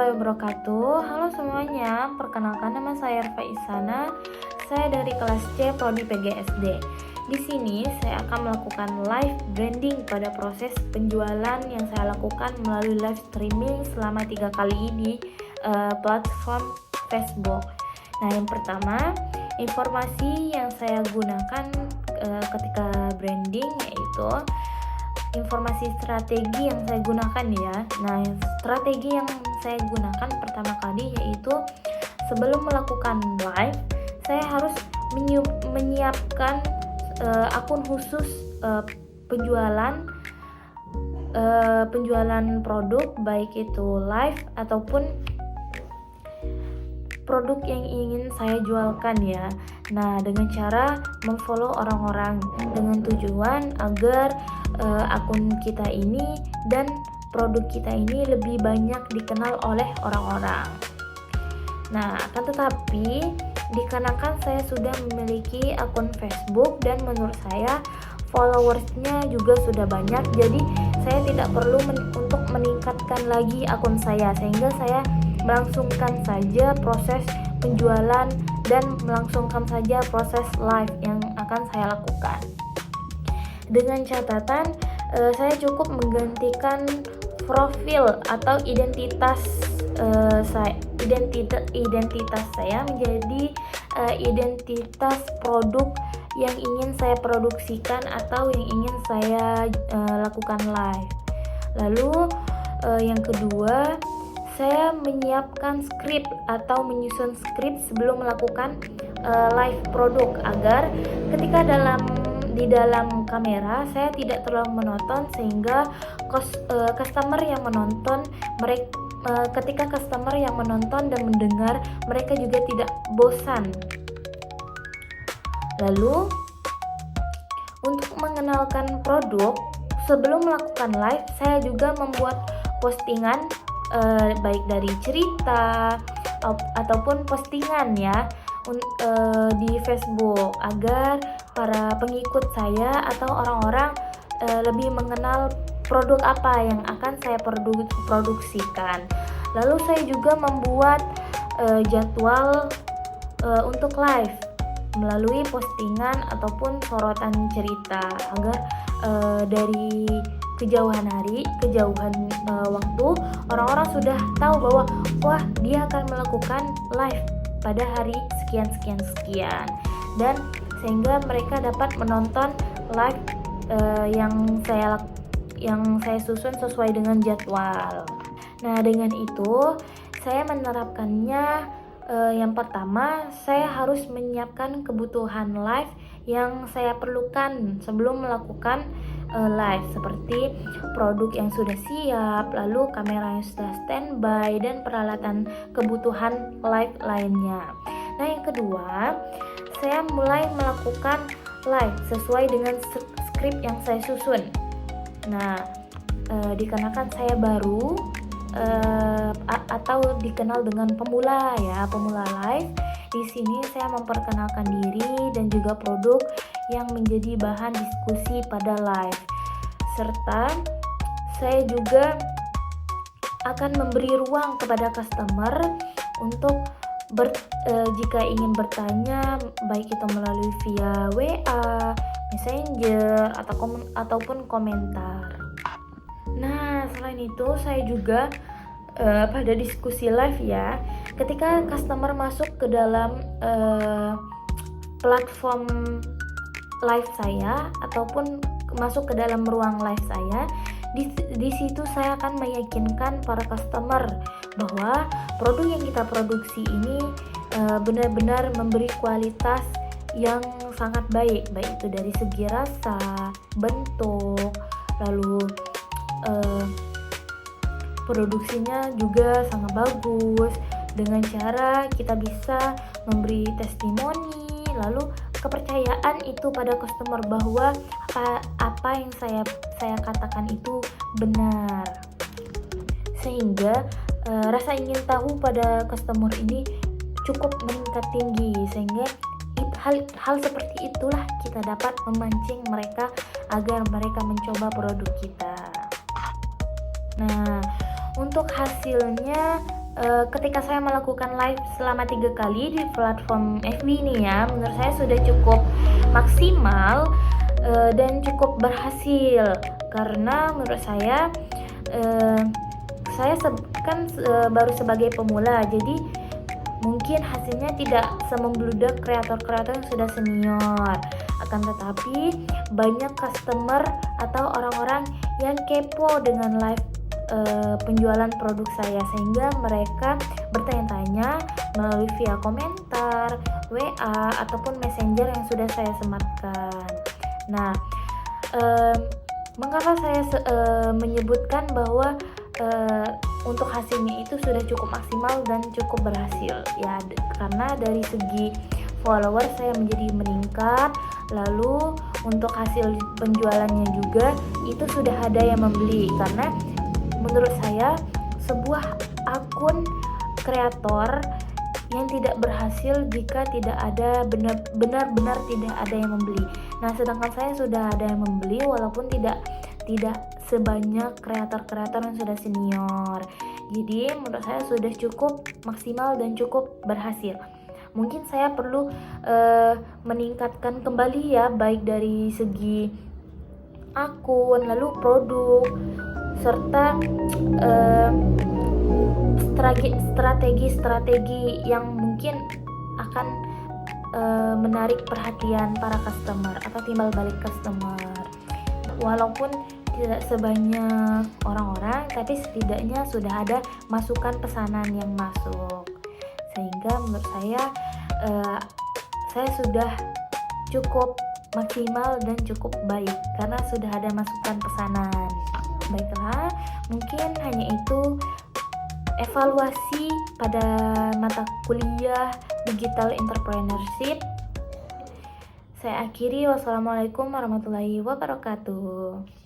warahmatullahi wabarakatuh. Halo semuanya, perkenalkan nama saya Erva Isana. Saya dari kelas C Prodi PGSD. Di sini saya akan melakukan live branding pada proses penjualan yang saya lakukan melalui live streaming selama 3 kali di platform Facebook. Nah, yang pertama, informasi yang saya gunakan ketika branding yaitu informasi strategi yang saya gunakan ya. Nah, strategi yang saya gunakan pertama kali yaitu sebelum melakukan live, saya harus menyiapkan akun khusus penjualan produk, baik itu live ataupun produk yang ingin saya jualkan ya. Nah, dengan cara memfollow orang-orang dengan tujuan agar akun kita ini dan produk kita ini lebih banyak dikenal oleh orang-orang. Nah, akan tetapi dikarenakan saya sudah memiliki akun Facebook dan menurut saya followersnya juga sudah banyak, jadi saya tidak perlu untuk meningkatkan lagi akun saya, sehingga saya melangsungkan saja proses penjualan dan melangsungkan saja proses live yang akan saya lakukan. Dengan catatan saya cukup menggantikan profil atau identitas saya menjadi identitas produk yang ingin saya produksikan atau yang ingin saya lakukan live. Lalu yang kedua, saya menyiapkan skrip atau menyusun skrip sebelum melakukan live produk agar ketika di dalam kamera saya tidak terlalu menonton, sehingga customer yang menonton ketika customer yang menonton dan mendengar, mereka juga tidak bosan. Lalu untuk mengenalkan produk sebelum melakukan live, saya juga membuat postingan baik dari cerita ataupun postingan ya di Facebook agar para pengikut saya atau orang-orang lebih mengenal produk apa yang akan saya produksikan. Lalu saya juga membuat jadwal untuk live melalui postingan ataupun sorotan cerita agar dari kejauhan waktu orang-orang sudah tahu bahwa wah, dia akan melakukan live pada hari sekian dan sehingga mereka dapat menonton live yang saya susun sesuai dengan jadwal. Nah, dengan itu saya menerapkannya. Yang pertama, saya harus menyiapkan kebutuhan live yang saya perlukan sebelum melakukan live, seperti produk yang sudah siap, lalu kamera yang sudah standby, dan peralatan kebutuhan live lainnya. Nah, yang kedua, saya mulai melakukan live sesuai dengan skrip yang saya susun. Nah, dikarenakan saya baru atau dikenal dengan pemula live, di sini saya memperkenalkan diri dan juga produk yang menjadi bahan diskusi pada live, serta saya juga akan memberi ruang kepada customer untuk jika ingin bertanya, baik itu melalui via WA, Messenger ataupun komentar. Nah, selain itu saya juga pada diskusi live ya, ketika customer masuk ke dalam platform live saya ataupun masuk ke dalam ruang live saya, di situ saya akan meyakinkan para customer bahwa produk yang kita produksi ini benar-benar memberi kualitas yang sangat baik itu dari segi rasa, bentuk, lalu produksinya juga sangat bagus, dengan cara kita bisa memberi testimoni, lalu kepercayaan itu pada customer bahwa apa yang saya katakan itu benar, sehingga rasa ingin tahu pada customer ini cukup meningkat tinggi, sehingga hal seperti itulah kita dapat memancing mereka agar mereka mencoba produk kita. Nah, untuk hasilnya ketika saya melakukan live selama 3 kali di platform FB ini ya, menurut saya sudah cukup maksimal dan cukup berhasil, karena menurut saya baru sebagai pemula, jadi mungkin hasilnya tidak semembludak kreator-kreator yang sudah senior. Akan tetapi banyak customer atau orang-orang yang kepo dengan live penjualan produk saya, sehingga mereka bertanya-tanya melalui via komentar, WA ataupun messenger yang sudah saya sematkan. Nah, mengapa saya menyebutkan bahwa untuk hasilnya itu sudah cukup maksimal dan cukup berhasil ya, karena dari segi follower saya menjadi meningkat, lalu untuk hasil penjualannya juga itu sudah ada yang membeli, karena menurut saya sebuah akun kreator yang tidak berhasil jika tidak ada benar-benar tidak ada yang membeli. Nah, sedangkan saya sudah ada yang membeli walaupun tidak sebanyak kreator-kreator yang sudah senior. Jadi menurut saya sudah cukup maksimal dan cukup berhasil. Mungkin saya perlu meningkatkan kembali ya, baik dari segi akun, lalu produk, serta strategi yang mungkin akan menarik perhatian para customer atau timbal balik customer. Walaupun tidak sebanyak orang-orang, tapi setidaknya sudah ada masukan pesanan yang masuk, sehingga menurut saya sudah cukup maksimal dan cukup baik karena sudah ada masukan pesanan. Baiklah, mungkin hanya itu evaluasi pada mata kuliah Digital Entrepreneurship. Saya akhiri, wassalamualaikum warahmatullahi wabarakatuh.